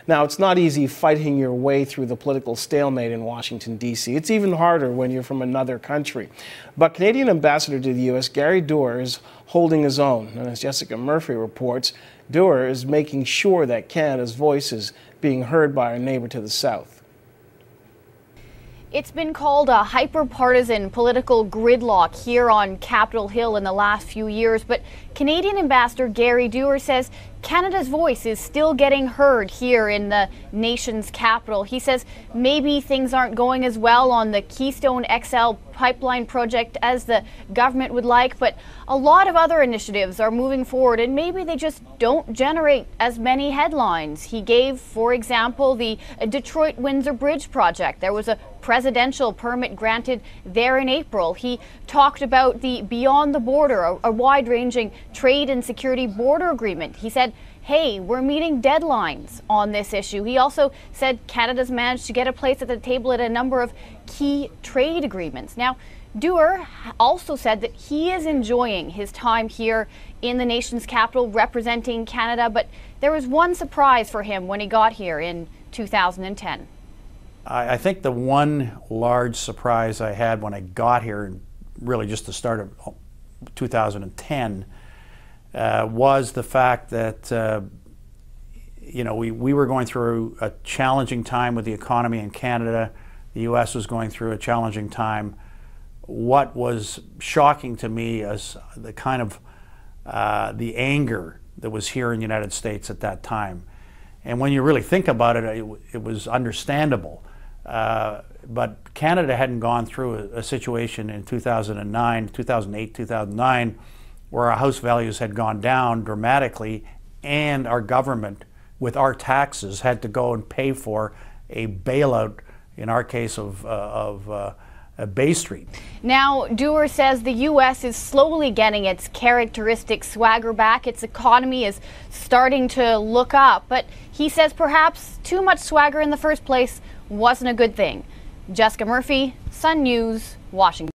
Now, it's not easy fighting your way through the political stalemate in Washington, D.C. It's even harder when you're from another country. But Canadian Ambassador to the U.S., Gary Doer, is holding his own. And as Jessica Murphy reports, Doer is making sure that Canada's voice is being heard by our neighbor to the south. It's been called a hyper-partisan political gridlock here on Capitol Hill in the last few years, but Canadian Ambassador Gary Doer says Canada's voice is still getting heard here in the nation's capital. He says maybe things aren't going as well on the Keystone XL pipeline project as the government would like, but a lot of other initiatives are moving forward and maybe they just don't generate as many headlines. He gave, for example, the Detroit-Windsor Bridge project. There was a presidential permit granted there in April. He talked about the Beyond the Border, a wide-ranging trade and security border agreement. He said, hey, we're meeting deadlines on this issue. He also said Canada's managed to get a place at the table at a number of key trade agreements. Now, Doer also said that he is enjoying his time here in the nation's capital representing Canada, but there was one surprise for him when he got here in 2010. I think the one large surprise I had when I got here, really just the start of 2010, was the fact that we were going through a challenging time with the economy in Canada. The U.S. was going through a challenging time. What was shocking to me is the kind of the anger that was here in the United States at that time. And when you really think about it, it was understandable. But Canada hadn't gone through a situation in 2009, 2008, 2009, where our house values had gone down dramatically, and our government, with our taxes, had to go and pay for a bailout, in our case of Bay Street. Now, Doer says the U.S. is slowly getting its characteristic swagger back. Its economy is starting to look up, but he says perhaps too much swagger in the first place wasn't a good thing. Jessica Murphy, Sun News, Washington.